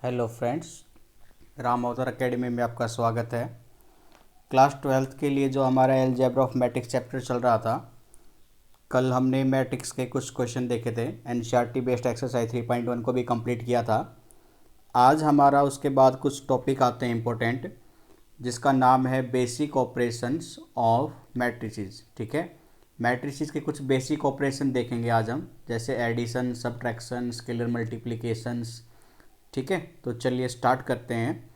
Hello friends, Ram अवतार academy में आपका स्वागत है। क्लास 12th के लिए जो हमारा अलजेब्रा ऑफ मैट्रिक्स चैप्टर चल रहा था, कल हमने मैट्रिक्स के कुछ क्वेश्चन देखे थे। एनसीईआरटी बेस्ड एक्सरसाइज 3.1 को भी कंप्लीट किया था। आज हमारा उसके बाद कुछ टॉपिक आते हैं इम्पोर्टेंट, जिसका नाम है बेसिक ऑपरेशंस ऑफ मैट्रिसेस। ठीक है, मैट्रिसेस के कुछ बेसिक ऑपरेशन देखेंगे आज हम, जैसे एडिशन, सब्ट्रैक्शन, स्केलर मल्टीप्लिकेशंस। ठीक है, तो चलिए स्टार्ट करते हैं।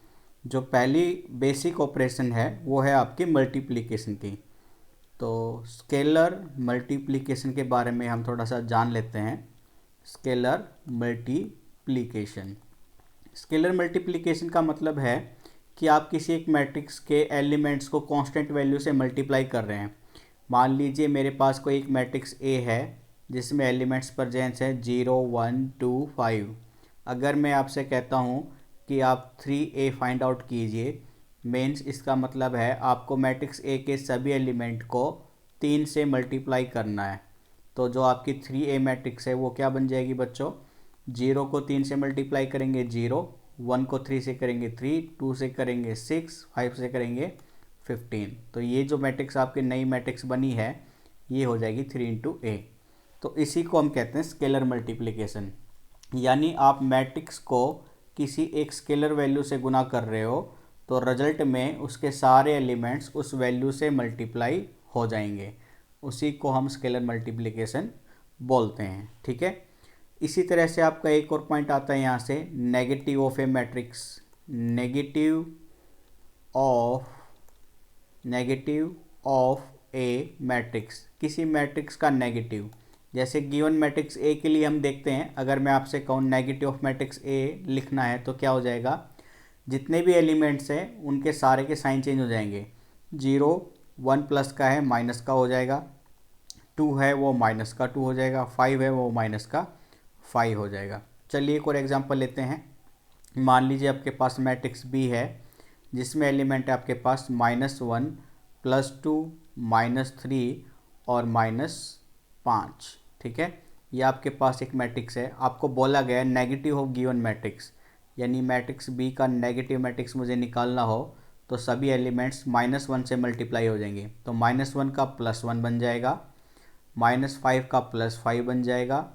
जो पहली बेसिक ऑपरेशन है वो है आपकी मल्टीप्लिकेशन की। तो स्केलर मल्टीप्लिकेशन के बारे में हम थोड़ा सा जान लेते हैं। स्केलर मल्टीप्लिकेशन, स्केलर मल्टीप्लिकेशन का मतलब है कि आप किसी एक मैट्रिक्स के एलिमेंट्स को कांस्टेंट वैल्यू से मल्टीप्लाई कर रहे हैं। मान लीजिए मेरे पास कोई एक मैट्रिक्स ए है जिसमें एलिमेंट्स प्रेजेंस है 0, 1, 2, 5। अगर मैं आपसे कहता हूँ कि आप 3a फाइंड आउट कीजिए, मीन्स इसका मतलब है आपको मैट्रिक्स ए के सभी एलिमेंट को 3 से मल्टीप्लाई करना है। तो जो आपकी 3a मैट्रिक्स है वो क्या बन जाएगी बच्चों? 0 को 3 से मल्टीप्लाई करेंगे 0, 1 को 3 से करेंगे 3, 2 से करेंगे 6, 5 से करेंगे 15। तो ये जो मैट्रिक्स आपकी नई मैट्रिक्स बनी है ये हो जाएगी 3 इंटू ए। तो इसी को हम कहते हैं स्केलर मल्टीप्लिकेशन। यानी आप मैट्रिक्स को किसी एक स्केलर वैल्यू से गुना कर रहे हो तो रिजल्ट में उसके सारे एलिमेंट्स उस वैल्यू से मल्टीप्लाई हो जाएंगे। उसी को हम स्केलर मल्टीप्लिकेशन बोलते हैं। ठीक है, इसी तरह से आपका एक और पॉइंट आता है यहाँ से, negative of A matrix. Of negative of A matrix, किसी मैट्रिक्स का नेगेटिव। जैसे गिवन मैट्रिक्स ए के लिए हम देखते हैं, अगर मैं आपसे कहूँ नेगेटिव ऑफ मैट्रिक्स ए लिखना है तो क्या हो जाएगा? जितने भी एलिमेंट्स हैं उनके सारे के साइन चेंज हो जाएंगे। 0, 1 प्लस का है माइनस का हो जाएगा, 2 है वो माइनस का 2 हो जाएगा, 5 है वो माइनस का 5 हो जाएगा। चलिए एक और एग्जांपल लेते हैं। मान लीजिए आपके पास मैट्रिक्स बी है जिसमें एलिमेंट है आपके पास -1, +2, -3 और -5। ठीक है, ये आपके पास एक मैट्रिक्स है। आपको बोला गया है नेगेटिव ऑफ गिवन मैट्रिक्स, यानी मैट्रिक्स बी का नेगेटिव मैट्रिक्स मुझे निकालना हो तो सभी एलिमेंट्स -1 से मल्टीप्लाई हो जाएंगे। तो -1 का +1 बन जाएगा, -5 का +5 बन जाएगा,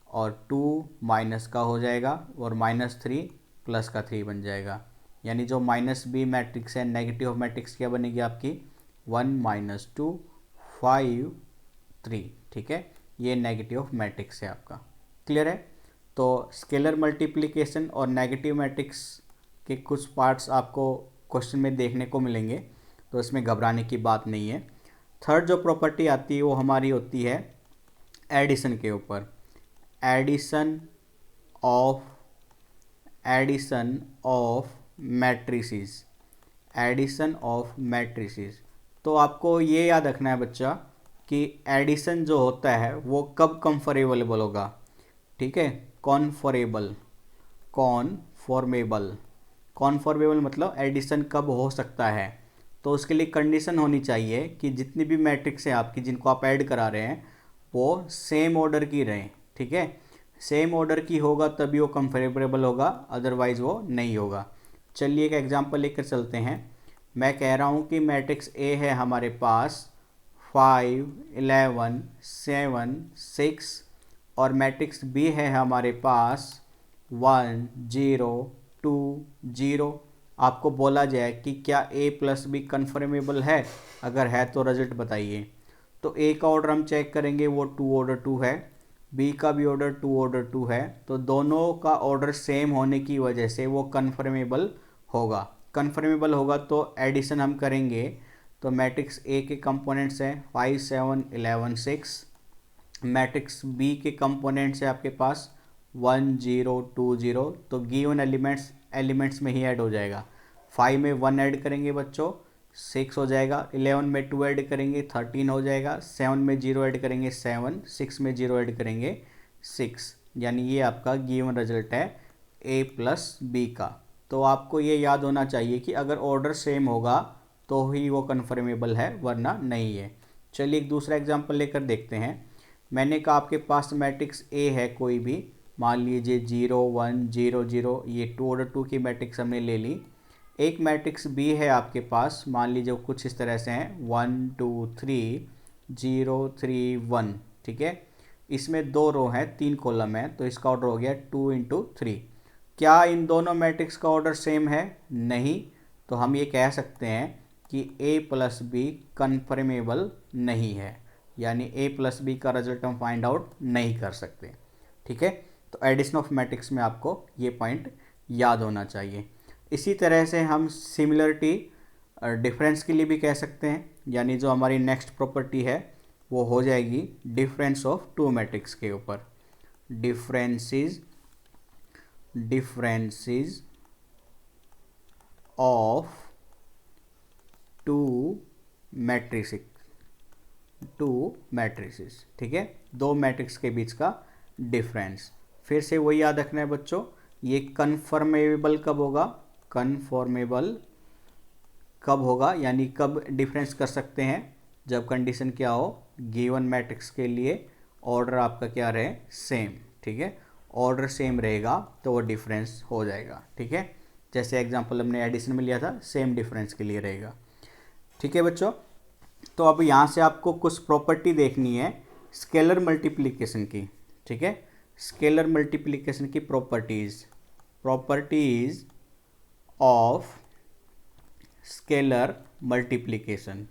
और 2 माइनस का हो जाएगा, और -3 प्लस का 3 बन जाएगा। यानी जो -b मैट्रिक्स है, नेगेटिव ऑफ मैट्रिक्स क्या बनेगी आपकी? 1, -2, 5, 3। ठीक है, ये नेगेटिव ऑफ मैट्रिक्स है आपका। क्लियर है? तो स्केलर मल्टीप्लिकेशन और नेगेटिव मैट्रिक्स के कुछ पार्ट्स आपको क्वेश्चन में देखने को मिलेंगे, तो इसमें घबराने की बात नहीं है। थर्ड जो प्रॉपर्टी आती है वो हमारी होती है एडिशन के ऊपर। Addition of matrices, addition of matrices. तो आपको ये याद रखना है बच्चा कि एडिशन जो होता है वो कब कंफर्मेबल होगा। ठीक है, कॉन्फॉर्मेबल, कॉन्फॉर्मेबल मतलब एडिशन कब हो सकता है। तो उसके लिए कंडीशन होनी चाहिए कि जितनी भी मैट्रिक्स है आपकी जिनको आप ऐड करा रहे हैं वो सेम ऑर्डर की रहें। ठीक है, सेम ऑर्डर की होगा तभी वो कंफर्मेबल होगा, अदरवाइज वो नहीं होगा। चलिए एक एग्जांपल लेकर चलते हैं। मैं कह रहा हूँ कि मैट्रिक्स ए है हमारे पास 5, 11, 7, 6, और मैट्रिक्स बी है हमारे पास 1, 0, 2, 0। आपको बोला जाए कि क्या ए प्लस बी कन्फर्मेबल है, अगर है तो रिजल्ट बताइए। तो ए का ऑर्डर हम चेक करेंगे, वो 2 ऑर्डर 2 है, बी का भी ऑर्डर 2 ऑर्डर 2 है, तो दोनों का ऑर्डर सेम होने की वजह से वो कन्फर्मेबल होगा। कन्फर्मेबल होगा तो एडिशन हम करेंगे, तो मैट्रिक्स ए के कंपोनेंट्स हैं 5, 7, 11, 6। मैट्रिक्स बी के कंपोनेंट्स है आपके पास 1, 0, 2, 0। तो गिवन एलिमेंट्स में ही ऐड हो जाएगा। 5 में 1 ऐड करेंगे बच्चों 6 हो जाएगा, 11 में 2 ऐड करेंगे 13 हो जाएगा, 7 में 0 ऐड करेंगे 7, 6 में 0 ऐड करेंगे 6। यानी ये आपका गिवन रिजल्ट है ए प्लस बी का। तो आपको ये याद होना चाहिए कि अगर ऑर्डर सेम होगा तो ही वो कन्फर्मेबल है, वरना नहीं है। चलिए एक दूसरा एग्जांपल लेकर देखते हैं। मैंने कहा आपके पास मैट्रिक्स ए है कोई भी मान लीजिए 0 1 0 0, ये 2 ऑर्डर 2 की मैट्रिक्स हमने ले ली। एक मैट्रिक्स बी है आपके पास, मान लीजिए कुछ इस तरह से हैं 1 2 3 0 3 1, ठीक है। इसमें 2 रो हैं 3 कॉलम है, तो इसका ऑर्डर हो गया 2 इंटू 3। क्या इन दोनों मैट्रिक्स का ऑर्डर सेम है? नहीं। तो हम ये कह सकते हैं कि a प्लस बी कन्फर्मेबल नहीं है, यानी a प्लस बी का रिजल्ट हम फाइंड आउट नहीं कर सकते, ठीक है। तो एडिशन ऑफ मैट्रिक्स में आपको ये पॉइंट याद होना चाहिए। इसी तरह से हम सिमिलरिटी डिफरेंस के लिए भी कह सकते हैं, यानी जो हमारी नेक्स्ट प्रॉपर्टी है वो हो जाएगी डिफरेंस ऑफ टू मैट्रिक्स के ऊपर। डिफरेंसेस ऑफ टू मैट्रिसेस, ठीक है, दो मैट्रिक्स के बीच का डिफरेंस। फिर से वही याद रखना है बच्चों, ये कन्फर्मेबल कब होगा? कन्फर्मेबल कब होगा, यानी कब डिफरेंस कर सकते हैं? जब कंडीशन क्या हो, गिवन मैट्रिक्स के लिए ऑर्डर आपका क्या रहे? सेम, ठीक है। ऑर्डर सेम रहेगा तो वो डिफरेंस हो जाएगा, ठीक है। जैसे एग्जांपल हमने एडिशन में लिया था, सेम डिफरेंस के लिए रहेगा, ठीक है बच्चों। तो अब यहाँ से आपको कुछ प्रॉपर्टी देखनी है स्केलर मल्टीप्लिकेशन की, ठीक है। स्केलर मल्टीप्लिकेशन की properties of scalar multiplication.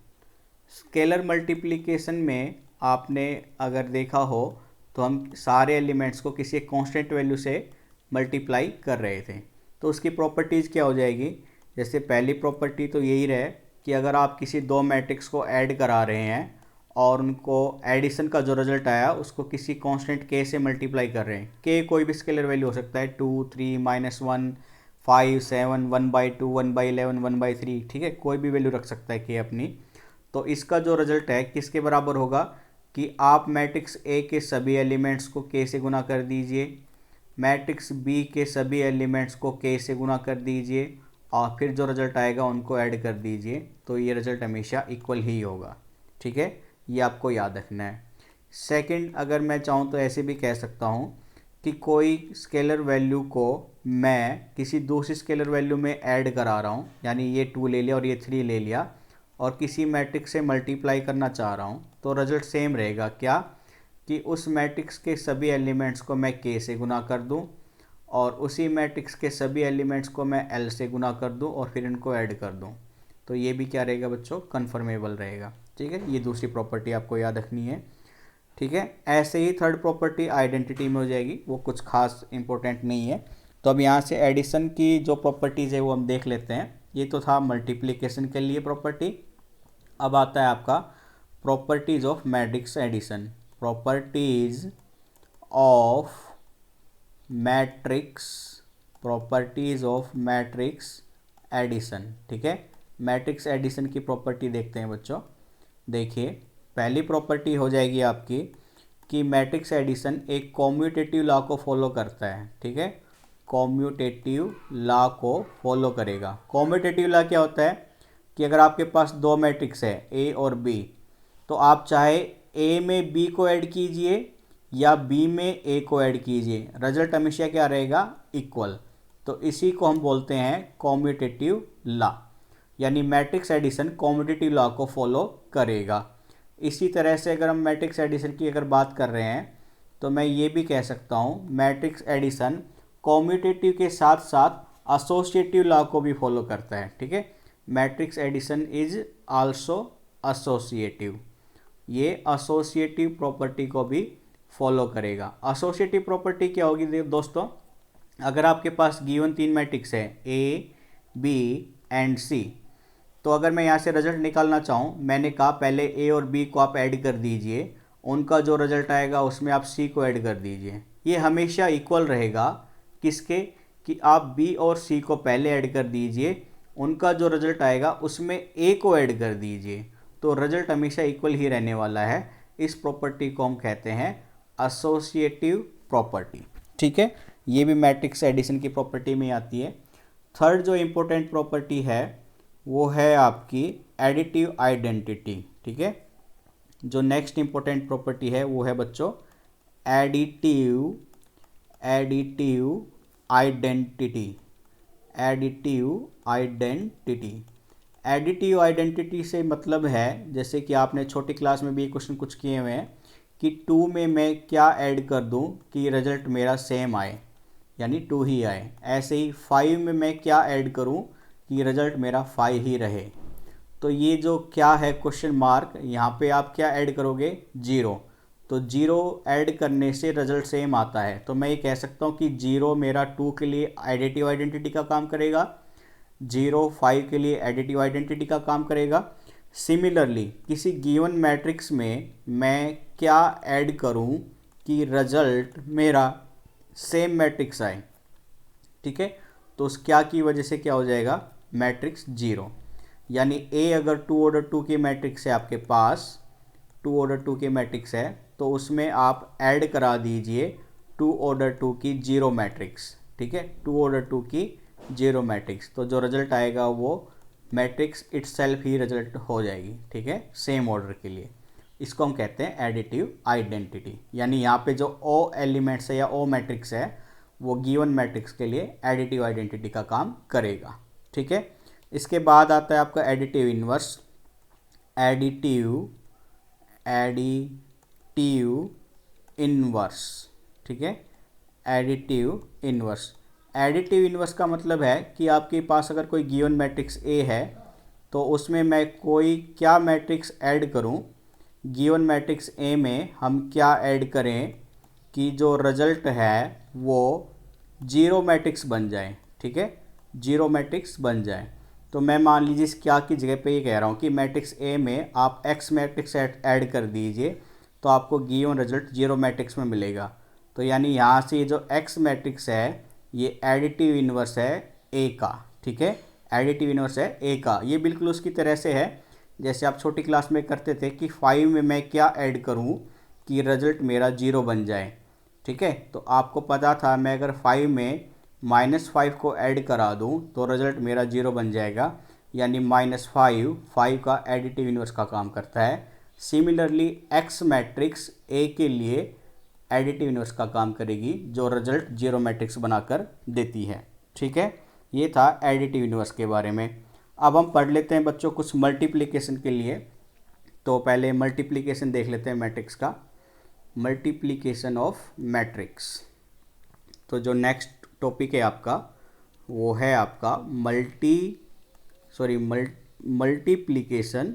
Scalar multiplication में आपने अगर देखा हो तो हम सारे एलिमेंट्स को किसी कांस्टेंट वैल्यू से मल्टीप्लाई कर रहे थे, तो उसकी प्रॉपर्टीज़ क्या हो जाएगी? जैसे पहली प्रॉपर्टी तो यही रहे कि अगर आप किसी दो मैट्रिक्स को ऐड करा रहे हैं और उनको एडिशन का जो रिजल्ट आया उसको किसी कांस्टेंट के से मल्टीप्लाई कर रहे हैं, के कोई भी स्केलर वैल्यू हो सकता है, 2 3 -1 5 7 1/2 1/11 1/3, ठीक है, कोई भी वैल्यू रख सकता है के अपनी। तो इसका जो रिजल्ट है किसके बराबर होगा कि आप मैट्रिक्स ए के सभी एलिमेंट्स को के से गुना कर दीजिए, मैट्रिक्स बी के सभी एलिमेंट्स को के से गुना कर दीजिए, और फिर जो रिजल्ट आएगा उनको ऐड कर दीजिए, तो ये रिजल्ट हमेशा इक्वल ही होगा, ठीक है। ये आपको याद रखना है। सेकंड, अगर मैं चाहूँ तो ऐसे भी कह सकता हूँ कि कोई स्केलर वैल्यू को मैं किसी दूसरी स्केलर वैल्यू में ऐड करा रहा हूँ, यानी ये 2 ले लिया और ये 3 ले लिया और किसी मैट्रिक्स से मल्टीप्लाई करना चाह रहा हूँ, तो रिजल्ट सेम रहेगा। क्या कि उस मैट्रिक्स के सभी एलिमेंट्स को मैं के से गुना कर दूँ और उसी मैट्रिक्स के सभी एलिमेंट्स को मैं एल से गुना कर दूँ और फिर इनको ऐड कर दूँ, तो ये भी क्या रहेगा बच्चों? कन्फर्मेबल रहेगा, ठीक है। ये दूसरी प्रॉपर्टी आपको याद रखनी है, ठीक है। ऐसे ही थर्ड प्रॉपर्टी आइडेंटिटी में हो जाएगी, वो कुछ खास इंपॉर्टेंट नहीं है। तो अब यहाँ से एडिशन की जो प्रॉपर्टीज़ है वो हम देख लेते हैं। ये तो था मल्टीप्लिकेशन के लिए प्रॉपर्टी। अब आता है आपका properties of matrix addition. Properties of matrix addition, ठीक है। मैट्रिक्स एडिशन की प्रॉपर्टी देखते हैं बच्चों। देखिए, पहली प्रॉपर्टी हो जाएगी आपकी कि मैट्रिक्स एडिशन एक कॉम्यूटेटिव लॉ को फॉलो करता है, ठीक है। कॉम्यूटेटिव लॉ को फॉलो करेगा। कॉम्यूटेटिव लॉ क्या होता है कि अगर आपके पास दो मैट्रिक्स है ए और बी, तो आप चाहे ए में बी को ऐड कीजिए या बी में ए को ऐड कीजिए, रिजल्ट हमेशा क्या रहेगा? इक्वल। तो इसी को हम बोलते हैं कॉम्यूटेटिव लॉ, यानी मैट्रिक्स एडिशन कॉम्यूटेटिव लॉ को फॉलो करेगा। इसी तरह से अगर हम मैट्रिक्स एडिशन की अगर बात कर रहे हैं तो मैं ये भी कह सकता हूँ मैट्रिक्स एडिशन कॉम्यूटेटिव के साथ साथ एसोसिएटिव लॉ को भी फॉलो करता है, ठीक है। Matrix addition is also associative, ये एसोसिएटिव प्रॉपर्टी को भी फॉलो करेगा। एसोसिएटिव प्रॉपर्टी क्या होगी दोस्तों? अगर आपके पास गिवन 3 मैट्रिक्स है ए बी एंड सी, तो अगर मैं यहाँ से रिजल्ट निकालना चाहूँ, मैंने कहा पहले ए और बी को आप ऐड कर दीजिए, उनका जो रिजल्ट आएगा उसमें आप सी को ऐड कर दीजिए। ये हमेशा इक्वल रहेगा किसके? कि आप बी और सी को पहले ऐड कर दीजिए, उनका जो रिजल्ट आएगा उसमें ए को ऐड कर दीजिए, तो रिजल्ट हमेशा इक्वल ही रहने वाला है। इस प्रॉपर्टी को हम कहते हैं एसोसिएटिव प्रॉपर्टी, ठीक है। ये भी मैट्रिक्स एडिशन की प्रॉपर्टी में आती है। थर्ड जो इम्पोर्टेंट प्रॉपर्टी है वो है आपकी एडिटिव आइडेंटिटी, ठीक है। जो नेक्स्ट इंपॉर्टेंट प्रॉपर्टी है वो है बच्चों additive additive identity. Additive identity, additive identity से मतलब है, जैसे कि आपने छोटी क्लास में भी क्वेश्चन कुछ किए हुए हैं कि 2 में मैं क्या ऐड कर दूं कि रिजल्ट मेरा सेम आए, यानी 2 ही आए। ऐसे ही 5 में मैं क्या ऐड करूं कि रिजल्ट मेरा 5 ही रहे। तो ये जो क्या है क्वेश्चन मार्क, यहाँ पे आप क्या ऐड करोगे, 0। तो 0 ऐड करने से रिजल्ट सेम आता है। तो मैं ये कह सकता हूँ कि 0 मेरा 2 के लिए एडिटिव आइडेंटिटी का काम करेगा, 0 5 के लिए एडिटिव आइडेंटिटी का काम करेगा। सिमिलरली किसी गिवन मैट्रिक्स में मैं क्या ऐड करूं कि रिजल्ट मेरा सेम मैट्रिक्स आए, ठीक है। तो उस क्या की वजह से क्या हो जाएगा, मैट्रिक्स 0। यानी ए अगर 2 ऑर्डर 2 की मैट्रिक्स है आपके पास, 2 ऑर्डर 2 की मैट्रिक्स है, तो उसमें आप ऐड करा दीजिए 2 ऑर्डर 2 की 0 मैट्रिक्स, ठीक है, 2 ऑर्डर 2 की 0 मैट्रिक्स। तो जो रिजल्ट आएगा वो मैट्रिक्स इटसेल्फ ही रिजल्ट हो जाएगी, ठीक है, सेम ऑर्डर के लिए। इसको हम कहते हैं एडिटिव आइडेंटिटी। यानी यहाँ पे जो ओ एलिमेंट्स है या ओ मैट्रिक्स है वो गिवन मैट्रिक्स के लिए एडिटिव आइडेंटिटी का काम करेगा, ठीक है। इसके बाद आता है आपका एडिटिव इन्वर्स। एडिटिव इन्वर्स, ठीक है, एडिटिव इन्वर्स। एडिटिव इन्वर्स का मतलब है कि आपके पास अगर कोई गिवन मैट्रिक्स ए है तो उसमें मैं कोई क्या मैट्रिक्स ऐड करूं, गिवन मैट्रिक्स ए में हम क्या ऐड करें कि जो रिजल्ट है वो 0 मैट्रिक्स बन जाए, ठीक है, 0 मैट्रिक्स बन जाए। तो मैं मान लीजिए इस क्या की जगह पे ये कह रहा हूँ कि मैट्रिक्स ए में आप एक्स मैट्रिक्स ऐड कर दीजिए तो आपको गिवन रिजल्ट 0 मैट्रिक्स में मिलेगा। तो यानी यहाँ से जो एक्स मैट्रिक्स है ये एडिटिव इन्वर्स है ए का, ठीक है, एडिटिव इन्वर्स है ए का। ये बिल्कुल उसकी तरह से है जैसे आप छोटी क्लास में करते थे कि 5 में मैं क्या ऐड करूं कि रिजल्ट मेरा 0 बन जाए, ठीक है। तो आपको पता था मैं अगर 5 में -5 को ऐड करा दूं तो रिजल्ट मेरा 0 बन जाएगा, यानी -5 का एडिटिव इन्वर्स का काम करता है। सिमिलरली एक्स मैट्रिक्स ए के लिए एडिटिव इन्वर्स का काम करेगी जो रिजल्ट 0 मैट्रिक्स बनाकर देती है, ठीक है। ये था एडिटिव इन्वर्स के बारे में। अब हम पढ़ लेते हैं बच्चों कुछ मल्टीप्लिकेशन के लिए। तो पहले मल्टीप्लिकेशन देख लेते हैं मैट्रिक्स का, मल्टीप्लिकेशन ऑफ मैट्रिक्स। तो जो नेक्स्ट टॉपिक है आपका वो है आपका multiplication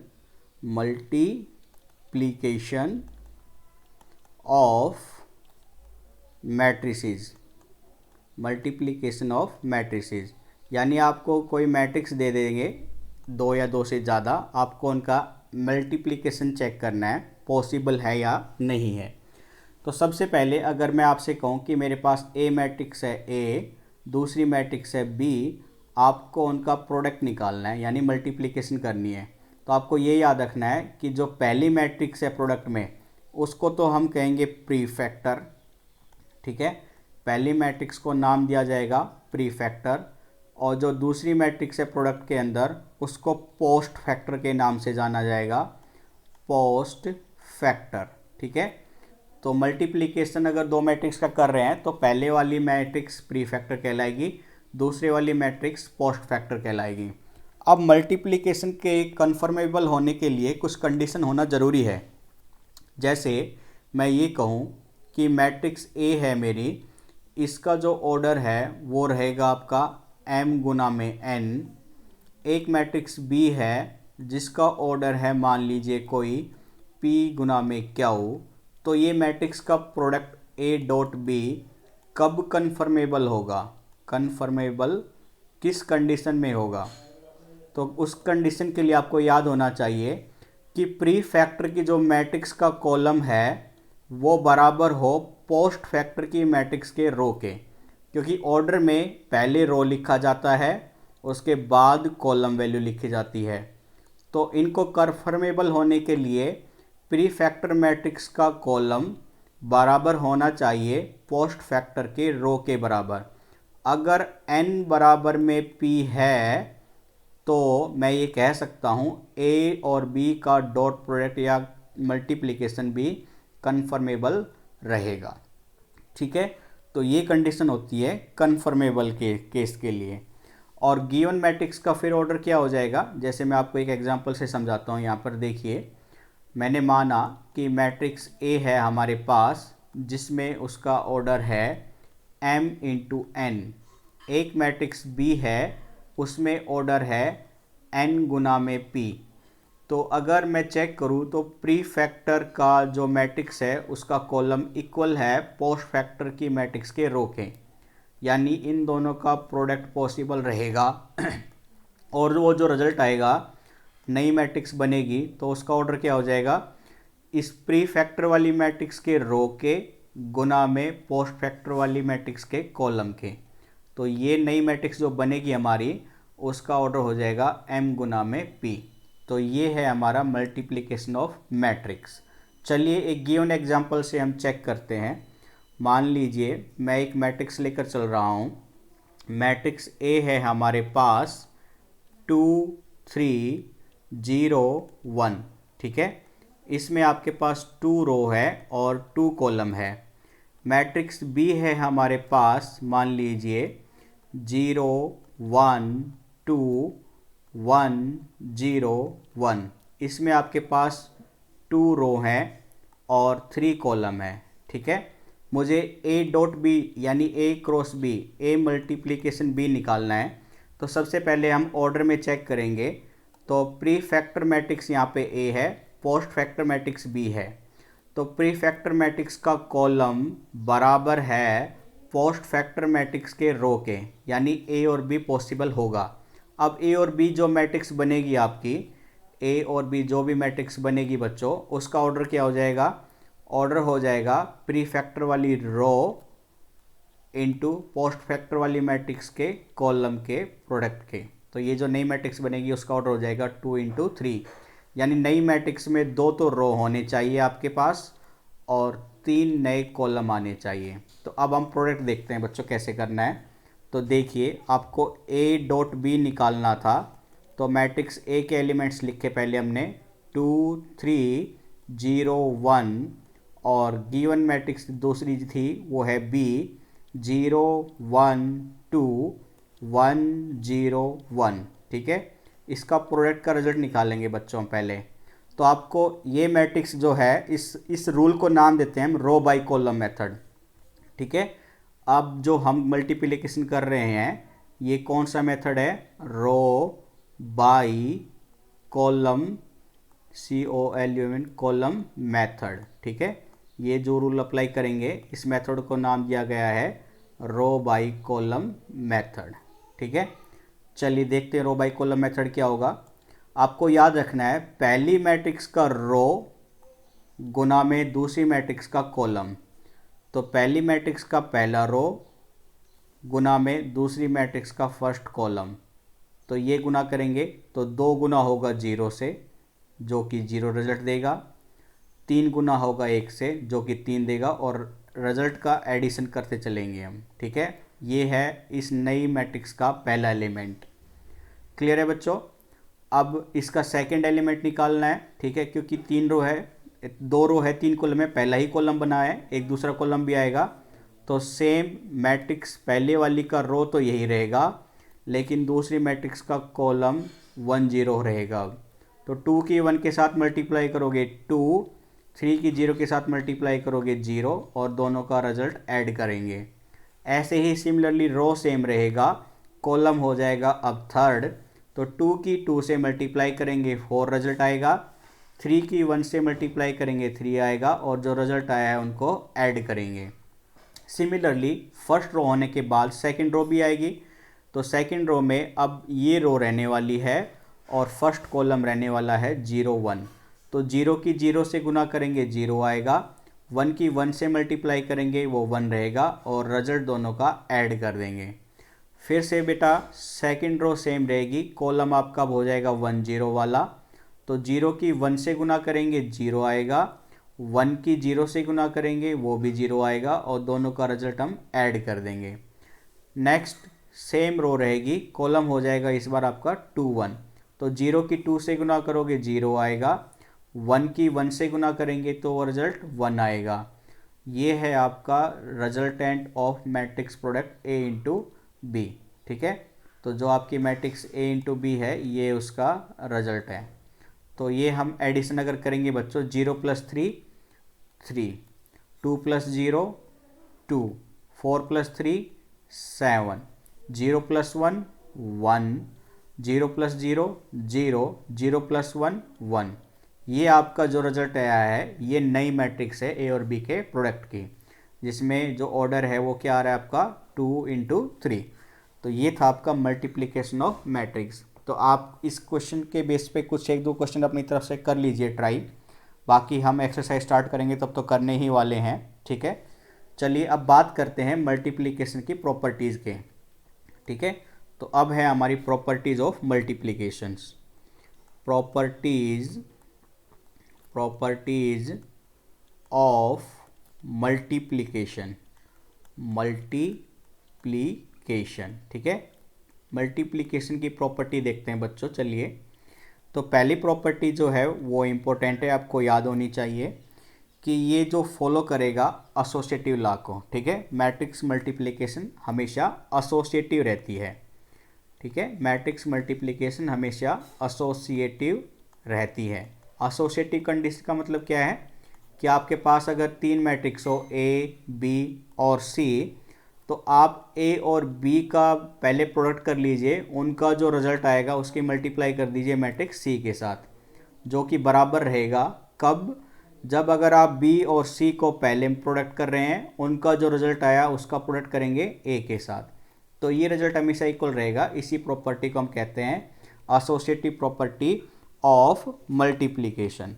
of matrices. Multiplication of matrices यानी आपको कोई मैट्रिक्स दे देंगे 2 या 2 से ज़्यादा, आपको उनका मल्टीप्लिकेशन चेक करना है पॉसिबल है या नहीं है। तो सबसे पहले अगर मैं आपसे कहूँ कि मेरे पास ए मैट्रिक्स है ए, दूसरी मैट्रिक्स है बी, आपको उनका प्रोडक्ट निकालना है यानी मल्टीप्लिकेशन करनी है। तो आपको ये याद रखना है कि जो पहली मैट्रिक्स है प्रोडक्ट में उसको तो हम कहेंगे प्रीफैक्टर, ठीक है, पहली मैट्रिक्स को नाम दिया जाएगा प्रीफैक्टर, और जो दूसरी मैट्रिक्स है प्रोडक्ट के अंदर उसको पोस्ट फैक्टर के नाम से जाना जाएगा, पोस्ट फैक्टर, ठीक है। तो मल्टीप्लिकेशन अगर 2 मैट्रिक्स का कर रहे हैं तो पहले वाली मैट्रिक्स प्रीफैक्टर कहलाएगी, दूसरे वाली मैट्रिक्स पोस्ट फैक्टर कहलाएगी। अब मल्टीप्लिकेशन के कन्फर्मेबल होने के लिए कुछ कंडीशन होना ज़रूरी है। जैसे मैं ये कहूँ कि मैट्रिक्स ए है मेरी, इसका जो ऑर्डर है वो रहेगा आपका m गुना में n। एक मैट्रिक्स बी है जिसका ऑर्डर है मान लीजिए कोई p गुना में q। तो ये मैट्रिक्स का प्रोडक्ट a डॉट b कब कन्फर्मेबल होगा, कन्फर्मेबल किस कंडीशन में होगा। तो उस कंडीशन के लिए आपको याद होना चाहिए कि प्री फैक्टर की जो मैट्रिक्स का कॉलम है वो बराबर हो पोस्ट फैक्टर की मैट्रिक्स के रो के, क्योंकि ऑर्डर में पहले रो लिखा जाता है उसके बाद कॉलम वैल्यू लिखी जाती है। तो इनको कन्फर्मेबल होने के लिए प्री फैक्टर मैट्रिक्स का कॉलम बराबर होना चाहिए पोस्ट फैक्टर के रो के बराबर। अगर n बराबर में p है तो मैं ये कह सकता हूँ a और b का डॉट प्रोडक्ट या मल्टीप्लिकेशन भी कन्फर्मेबल रहेगा, ठीक है। तो ये कंडीशन होती है कन्फर्मेबल के केस के लिए। और गिवन मैट्रिक्स का फिर ऑर्डर क्या हो जाएगा, जैसे मैं आपको एक एग्जांपल से समझाता हूँ। यहाँ पर देखिए, मैंने माना कि मैट्रिक्स ए है हमारे पास, जिसमें उसका ऑर्डर है m इंटू एन। एक मैट्रिक्स बी है, उसमें ऑर्डर है n गुना में p। तो अगर मैं चेक करूँ तो प्री फैक्टर का जो मैट्रिक्स है उसका कॉलम इक्वल है पोस्ट फैक्टर की मैट्रिक्स के रो के, यानी इन दोनों का प्रोडक्ट पॉसिबल रहेगा। और वो जो रिजल्ट आएगा, नई मैट्रिक्स बनेगी, तो उसका ऑर्डर क्या हो जाएगा, इस प्री फैक्टर वाली मैट्रिक्स के रो के गुना में पोस्ट फैक्टर वाली मैट्रिक्स के कॉलम के। तो ये नई मैट्रिक्स जो बनेगी हमारी, उसका ऑर्डर हो जाएगा m गुना में p। तो ये है हमारा मल्टीप्लिकेशन ऑफ मैट्रिक्स। चलिए एक गिवन एग्जांपल से हम चेक करते हैं। मान लीजिए मैं एक मैट्रिक्स लेकर चल रहा हूँ। मैट्रिक्स ए है हमारे पास 2 3 0 1, ठीक है। इसमें आपके पास 2 रो है और 2 कॉलम है। मैट्रिक्स बी है हमारे पास, मान लीजिए 0 1 2 1 0 1। इसमें आपके पास 2 रो हैं और 3 कॉलम है, ठीक है। मुझे ए डॉट बी यानी ए क्रॉस बी, ए मल्टीप्लिकेशन बी निकालना है। तो सबसे पहले हम ऑर्डर में चेक करेंगे। तो प्री फैक्टर मैट्रिक्स यहाँ पे ए है, पोस्ट फैक्टर मैट्रिक्स बी है। तो प्री फैक्टर मैट्रिक्स का कॉलम बराबर है पोस्ट फैक्टर मैट्रिक्स के रो के, यानी ए और बी पॉसिबल होगा। अब ए और बी जो मैट्रिक्स बनेगी आपकी, ए और बी जो भी मैट्रिक्स बनेगी बच्चों, उसका ऑर्डर क्या हो जाएगा, ऑर्डर हो जाएगा प्री फैक्टर वाली रो इंटू पोस्ट फैक्टर वाली मैट्रिक्स के कॉलम के प्रोडक्ट के। तो ये जो नई मैट्रिक्स बनेगी उसका ऑर्डर हो जाएगा 2 इंटू 3, यानी नई मैट्रिक्स में 2 तो रो होने चाहिए आपके पास और 3 नए कॉलम आने चाहिए। तो अब हम प्रोडक्ट देखते हैं बच्चों कैसे करना है। तो देखिए, आपको ए डॉट बी निकालना था। तो मैट्रिक्स ए के एलिमेंट्स लिखे पहले हमने 2 3 0 1, और गिवन मैट्रिक्स दूसरी थी वो है बी 0 1 2 1 0 1, ठीक है। इसका प्रोडक्ट का रिजल्ट निकालेंगे बच्चों पहले। तो आपको ये मैट्रिक्स जो है, इस रूल को नाम देते हैं हम रो बाय कॉलम मेथड, ठीक है। अब जो हम मल्टीप्लिकेशन कर रहे हैं, ये कौन सा मेथड है, row by column, COLUM column method, ठीक है। ये जो रूल अप्लाई करेंगे, इस मेथड को नाम दिया गया है रो बाय कॉलम मेथड, ठीक है। चलिए देखते हैं रो बाय कॉलम मेथड क्या होगा। आपको याद रखना है, पहली मैट्रिक्स का रो गुना में दूसरी मैट्रिक्स का कॉलम। तो पहली मैट्रिक्स का पहला रो गुना में दूसरी मैट्रिक्स का फर्स्ट कॉलम। तो ये गुना करेंगे तो 2 गुना होगा 0 से, जो कि 0 रिजल्ट देगा। 3 गुना होगा 1 से, जो कि 3 देगा, और रिजल्ट का एडिशन करते चलेंगे हम, ठीक है। ये है इस नई मैट्रिक्स का पहला एलिमेंट। क्लियर है बच्चों। अब इसका सेकंड एलिमेंट निकालना है, ठीक है, क्योंकि 3 रो है, 2 रो है 3 कॉलम में, पहला ही कॉलम बना है, एक दूसरा कॉलम भी आएगा। तो सेम मैट्रिक्स पहले वाली का रो तो यही रहेगा, लेकिन दूसरी मैट्रिक्स का कॉलम 1 0 रहेगा। तो 2 की 1 के साथ मल्टीप्लाई करोगे 2, 3 की 0 के साथ मल्टीप्लाई करोगे 0, और दोनों का रिजल्ट ऐड करेंगे। ऐसे ही सिमिलरली रो सेम रहेगा, कॉलम हो जाएगा अब थर्ड। तो 2 की 2 से मल्टीप्लाई करेंगे 4 रिजल्ट आएगा, 3 की 1 से मल्टीप्लाई करेंगे 3 आएगा, और जो रिजल्ट आया है उनको ऐड करेंगे। सिमिलरली फर्स्ट रो होने के बाद सेकंड रो भी आएगी। तो सेकंड रो में अब ये रो रहने वाली है और फर्स्ट कॉलम रहने वाला है 0 1। तो 0 की 0 से गुना करेंगे 0 आएगा, 1 की 1 से मल्टीप्लाई करेंगे वो 1 रहेगा, और रिजल्ट दोनों का ऐड कर देंगे। फिर से बेटा सेकंड रो सेम रहेगी, कॉलम आपका हो जाएगा 1 0 वाला। तो 0 की 1 से गुना करेंगे 0 आएगा, 1 की 0 से गुना करेंगे वो भी 0 आएगा, और दोनों का रिजल्ट हम ऐड कर देंगे। नेक्स्ट सेम रो रहेगी, कॉलम हो जाएगा इस बार आपका 2 1। तो 0 की 2 से गुना करोगे 0 आएगा, 1 की 1 से गुना करेंगे तो वो रिजल्ट 1 आएगा। ये है आपका resultant of matrix product A into B, ठीक है। तो जो आपकी मैट्रिक्स ए इंटू बी है ये उसका रिजल्ट है। तो ये हम एडिशन अगर करेंगे बच्चों, 0+3 3, 2+0 2, 4+3 7, 0+1 1, 0+0 0, 0+1 1। ये आपका जो रिजल्ट आया है ये नई मैट्रिक्स है ए और बी के प्रोडक्ट की, जिसमें जो ऑर्डर है वो क्या आ रहा है आपका 2 × 3। तो ये था आपका मल्टीप्लिकेशन ऑफ मैट्रिक्स। तो आप इस क्वेश्चन के बेस पे कुछ 1-2 क्वेश्चन अपनी तरफ से कर लीजिए ट्राई, बाकी हम एक्सरसाइज स्टार्ट करेंगे तब तो करने ही वाले हैं, ठीक है। चलिए अब बात करते हैं मल्टीप्लिकेशन की प्रॉपर्टीज़ के, ठीक है। तो अब है हमारी properties of multiplications. Properties of multiplication, ठीक है। मल्टीप्लिकेशन की प्रॉपर्टी देखते हैं बच्चों, चलिए। तो पहली प्रॉपर्टी जो है वो इम्पोर्टेंट है, आपको याद होनी चाहिए कि ये जो फॉलो करेगा एसोसिएटिव लॉ को, ठीक है। मैट्रिक्स मल्टीप्लिकेशन हमेशा एसोसिएटिव रहती है, ठीक है। मैट्रिक्स मल्टीप्लिकेशन हमेशा एसोसिएटिव रहती है। एसोसिएटिव कंडीशन का मतलब क्या है कि आपके पास अगर 3 मैट्रिक्स हो ए, बी और सी, तो आप ए और बी का पहले प्रोडक्ट कर लीजिए, उनका जो रिजल्ट आएगा उसकी मल्टीप्लाई कर दीजिए मैट्रिक्स सी के साथ, जो कि बराबर रहेगा कब, जब अगर आप बी और सी को पहले प्रोडक्ट कर रहे हैं, उनका जो रिजल्ट आया उसका प्रोडक्ट करेंगे ए के साथ, तो ये रिजल्ट हमेशा इक्वल रहेगा। इसी प्रॉपर्टी को हम कहते हैं associative property of multiplication.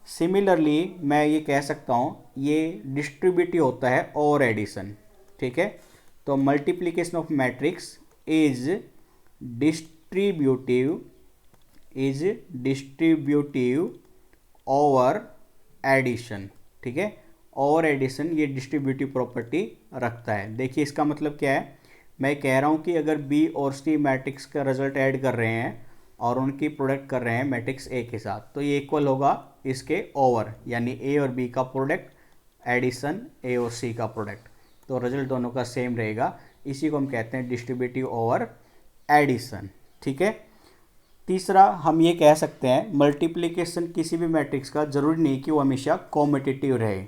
Similarly मैं ये कह सकता हूँ ये डिस्ट्रीब्यूटिव होता है और एडिशन, ठीक है। तो multiplication of matrix is distributive over addition, ठीक है। ओवर एडिशन ये डिस्ट्रीब्यूटिव प्रॉपर्टी रखता है। देखिए इसका मतलब क्या है, मैं कह रहा हूँ कि अगर बी और सी मैट्रिक्स का रिजल्ट ऐड कर रहे हैं और उनकी प्रोडक्ट कर रहे हैं मैट्रिक्स ए के साथ, तो ये इक्वल होगा इसके ओवर, यानी ए और बी का प्रोडक्ट एडिशन ए और सी का प्रोडक्ट, तो रिजल्ट दोनों का सेम रहेगा। इसी को हम कहते हैं डिस्ट्रीब्यूटिव ओवर एडिशन, ठीक है। तीसरा हम ये कह सकते हैं मल्टीप्लिकेशन किसी भी मैट्रिक्स का जरूरी नहीं कि वो हमेशा कॉम्पिटिटिव रहे,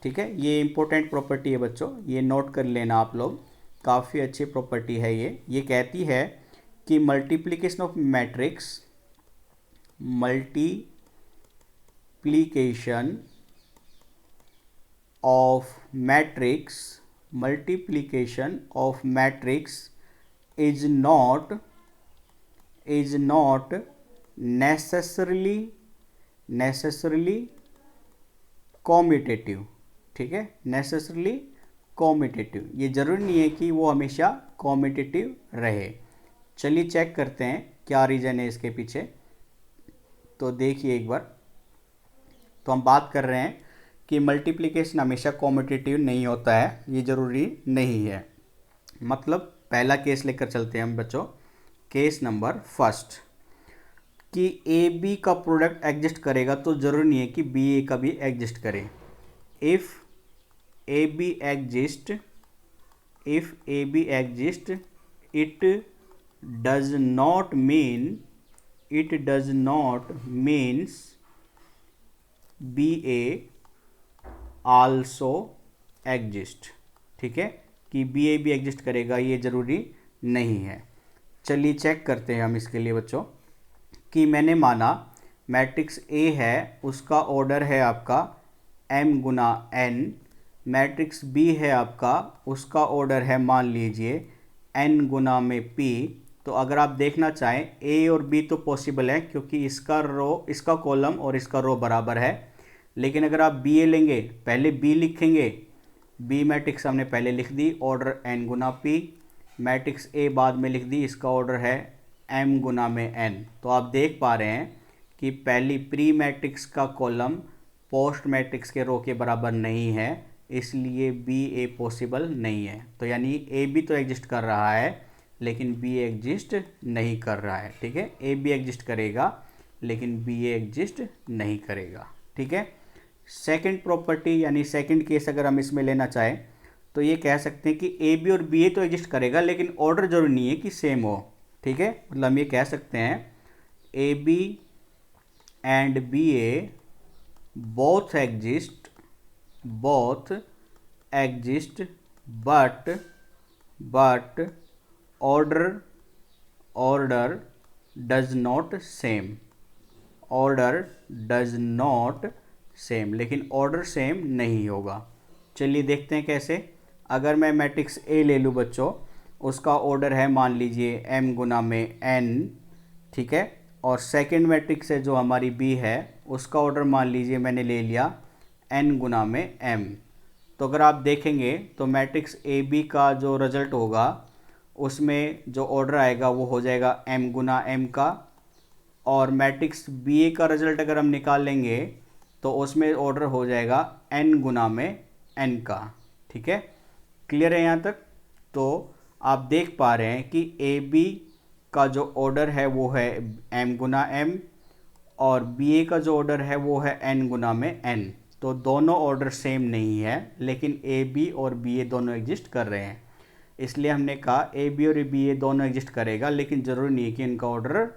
ठीक है। ये इंपॉर्टेंट प्रॉपर्टी है बच्चों, ये नोट कर लेना आप लोग, काफ़ी अच्छी प्रॉपर्टी है ये कहती है कि multiplication of matrix is not necessarily commutative, ठीक है। नेसेसरली कॉम्पिटिटिव, ये जरूरी नहीं है कि वो हमेशा कॉम्पिटिटिव रहे। चलिए चेक करते हैं क्या रीज़न है इसके पीछे। तो देखिए एक बार, तो हम बात कर रहे हैं कि मल्टीप्लिकेशन हमेशा कॉम्पिटिटिव नहीं होता है, ये ज़रूरी नहीं है। मतलब पहला केस लेकर चलते हैं हम बच्चों, केस नंबर फर्स्ट, कि ए बी का प्रोडक्ट एग्जिस्ट करेगा तो ज़रूरी नहीं है कि बी ए का भी एग्जिस्ट करे। If A B exist it does not means B A also exist, ठीक है। कि बी ए भी एग्जिस्ट करेगा ये ज़रूरी नहीं है। चलिए चेक करते हैं हम इसके लिए बच्चों, कि मैंने माना मैट्रिक्स ए है, उसका ऑर्डर है आपका m गुना n, मैट्रिक्स बी है आपका, उसका ऑर्डर है मान लीजिए n गुना में p। तो अगर आप देखना चाहें ए और बी तो पॉसिबल है क्योंकि इसका कॉलम और इसका रो बराबर है, लेकिन अगर आप बी ए लेंगे, पहले बी लिखेंगे, बी मैट्रिक्स हमने पहले लिख दी, ऑर्डर n गुना p, मैट्रिक्स ए बाद में लिख दी, इसका ऑर्डर है m गुना में n। तो आप देख पा रहे हैं कि पहली प्री मैट्रिक्स का कॉलम पोस्ट मैट्रिक्स के रो के बराबर नहीं है, इसलिए बी ए पॉसिबल नहीं है। तो यानी ए बी तो एग्जिस्ट कर रहा है लेकिन बी एग्जिस्ट नहीं कर रहा है, ठीक है। ए बी एग्जिस्ट करेगा लेकिन बी ए एग्जिस्ट नहीं करेगा, ठीक है। सेकंड प्रॉपर्टी यानी सेकंड केस अगर हम इसमें लेना चाहें तो ये कह सकते हैं कि ए बी और बी ए तो एग्जिस्ट करेगा, लेकिन ऑर्डर जरूरी नहीं है कि सेम हो। ठीक है, मतलब हम ये कह सकते हैं A B and B A both exist but order does not same, लेकिन ऑर्डर सेम नहीं होगा। चलिए देखते हैं कैसे। अगर मैं मैट्रिक्स ए ले लूँ बच्चों, उसका ऑर्डर है मान लीजिए m गुना में n, ठीक है, और सेकंड मैट्रिक्स है जो हमारी बी है, उसका ऑर्डर मान लीजिए मैंने ले लिया n गुना में m। तो अगर आप देखेंगे तो मैट्रिक्स ए बी का जो रिजल्ट होगा उसमें जो ऑर्डर आएगा वो हो जाएगा m गुना m का, और मैट्रिक्स बी ए का रिजल्ट अगर हम निकाल लेंगे तो उसमें ऑर्डर हो जाएगा n गुना में n का। ठीक है, क्लियर है यहाँ तक? तो आप देख पा रहे हैं कि ए बी का जो ऑर्डर है वो है m गुना m, और बी ए का जो ऑर्डर है वो है n गुना में n। तो दोनों ऑर्डर सेम नहीं है, लेकिन ए बी और बी ए दोनों एग्जिस्ट कर रहे हैं, इसलिए हमने कहा ए बी और बी ए दोनों एग्जिस्ट करेगा, लेकिन ज़रूरी नहीं है कि इनका ऑर्डर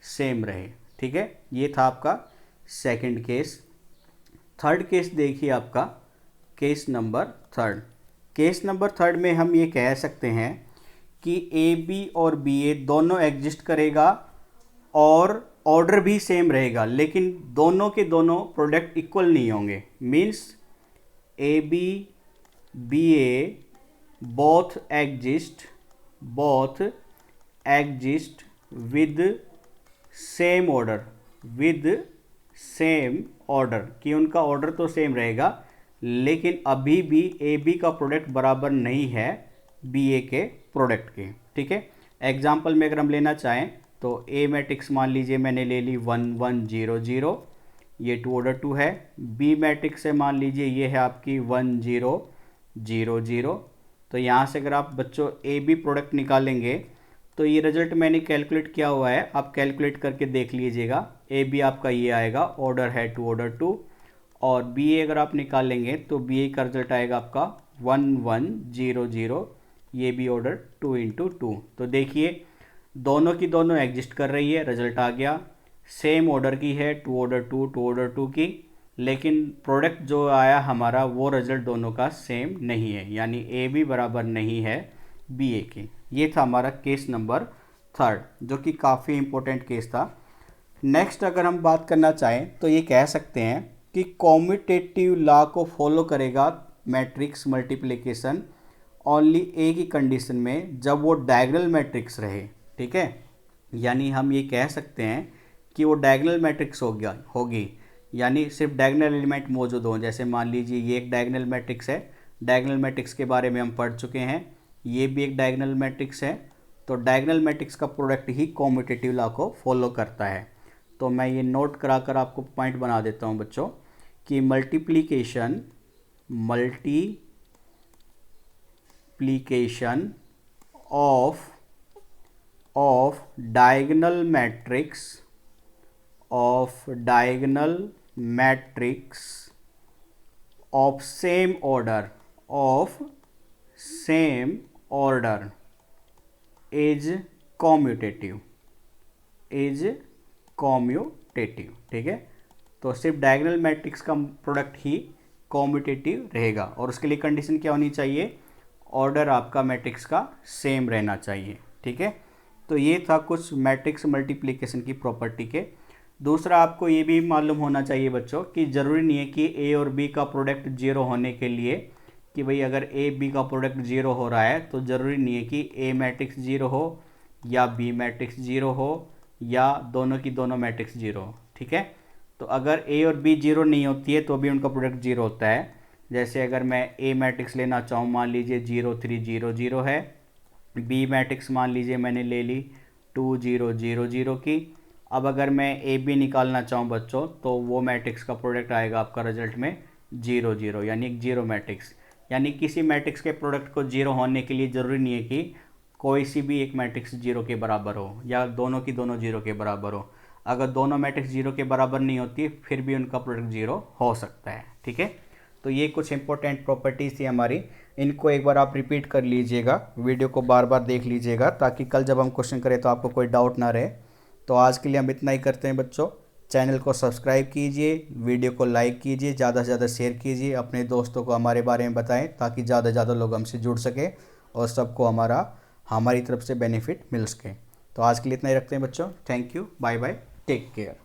सेम रहे। ठीक है, ये था आपका सेकंड केस। थर्ड केस देखिए आपका, case number third. Case number third में हम ये कह सकते हैं कि ए बी और बी ए दोनों एग्जिस्ट करेगा और ऑर्डर भी सेम रहेगा, लेकिन दोनों के दोनों प्रोडक्ट इक्वल नहीं होंगे। Means A B B A both exist with same order, कि उनका ऑर्डर तो सेम रहेगा, लेकिन अभी भी ए बी का प्रोडक्ट बराबर नहीं है बी ए के प्रोडक्ट के। ठीक है, एग्जाम्पल में अगर हम लेना चाहें तो ए मैट्रिक्स मान लीजिए मैंने ले ली 1 1 0 0, ये 2 ऑर्डर 2 है। बी मैट्रिक्स से मान लीजिए ये है आपकी 1 0 0 0। तो यहाँ से अगर आप बच्चों ए बी प्रोडक्ट निकालेंगे तो ये रिजल्ट मैंने कैलकुलेट किया हुआ है, आप कैलकुलेट करके देख लीजिएगा। ए बी आपका ये आएगा, ऑर्डर है 2 ऑर्डर 2, और बी ए अगर आप निकालेंगे तो बी ए का रिजल्ट आएगा आपका 1 1 0 0, ये भी ऑर्डर 2 इंटू 2। तो देखिए दोनों की दोनों एग्जिस्ट कर रही है, रिजल्ट आ गया। सेम ऑर्डर की है, 2 ऑर्डर 2 की, लेकिन प्रोडक्ट जो आया हमारा वो रिजल्ट दोनों का सेम नहीं है, यानी ए बी बराबर नहीं है बी ए के। ये था हमारा केस नंबर थर्ड, जो कि काफ़ी इम्पोर्टेंट केस था। नेक्स्ट अगर हम बात करना चाहें तो ये कह सकते हैं कि कॉम्यूटेटिव लॉ को फॉलो करेगा मैट्रिक्स मल्टीप्लिकेशन ओनली ए की कंडीशन में, जब वो डायगोनल मैट्रिक्स रहे। ठीक है, यानी हम ये कह सकते हैं कि वो डायगोनल मैट्रिक्स होगी, यानी सिर्फ डायगोनल एलिमेंट मौजूद हों। जैसे मान लीजिए ये एक डायगोनल मैट्रिक्स है, डायगोनल मैट्रिक्स के बारे में हम पढ़ चुके हैं, ये भी एक डायगोनल मैट्रिक्स है। तो डायगोनल मैट्रिक्स का प्रोडक्ट ही कॉम्यूटेटिव लॉ को फॉलो करता है। तो मैं ये नोट कराकर आपको पॉइंट बना देता हूँ बच्चों कि multiplication of diagonal matrix of same order is commutative. ठीक है, तो सिर्फ डायगोनल मैट्रिक्स का प्रोडक्ट ही कॉम्यूटेटिव रहेगा, और उसके लिए कंडीशन क्या होनी चाहिए? ऑर्डर आपका मैट्रिक्स का सेम रहना चाहिए। ठीक है, तो ये था कुछ मैट्रिक्स मल्टीप्लिकेशन की प्रॉपर्टी के। दूसरा आपको ये भी मालूम होना चाहिए बच्चों कि ज़रूरी नहीं है कि ए और बी का प्रोडक्ट जीरो होने के लिए, कि भाई अगर ए बी का प्रोडक्ट जीरो हो रहा है तो ज़रूरी नहीं है कि ए मैट्रिक्स जीरो हो या बी मैट्रिक्स जीरो हो या दोनों की दोनों मैट्रिक्स जीरो हो। ठीक है, तो अगर ए और बी जीरो नहीं होती है तो भी उनका प्रोडक्ट जीरो होता है। जैसे अगर मैं ए मैट्रिक्स लेना चाहूँ, मान लीजिए 0 3 0 0 है, बी मैट्रिक्स मान लीजिए मैंने ले ली 2 0 0 0 की। अब अगर मैं ए बी निकालना चाहूँ बच्चों तो वो मैट्रिक्स का प्रोडक्ट आएगा आपका रिजल्ट में 0 0, यानी एक जीरो मैट्रिक्स। यानी किसी मैट्रिक्स के प्रोडक्ट को जीरो होने के लिए ज़रूरी नहीं है कि कोई सी भी एक मैट्रिक्स जीरो के बराबर हो या दोनों की दोनों जीरो के बराबर हो। अगर दोनों मैट्रिक्स जीरो के बराबर नहीं होती फिर भी उनका प्रोडक्ट जीरो हो सकता है। ठीक है, तो ये कुछ इंपॉर्टेंट प्रॉपर्टीज़ थी हमारी, इनको एक बार आप रिपीट कर लीजिएगा, वीडियो को बार बार देख लीजिएगा ताकि कल जब हम क्वेश्चन करें तो आपको कोई डाउट ना रहे। तो आज के लिए हम इतना ही करते हैं बच्चों। चैनल को सब्सक्राइब कीजिए, वीडियो को लाइक कीजिए, ज़्यादा से ज़्यादा शेयर कीजिए, अपने दोस्तों को हमारे बारे में बताएं ताकि ज़्यादा से ज़्यादा लोग हमसे जुड़ सके और सबको हमारी तरफ से बेनिफिट मिल सके। तो आज के लिए इतना ही रखते हैं बच्चों। Thank you, bye bye, take care.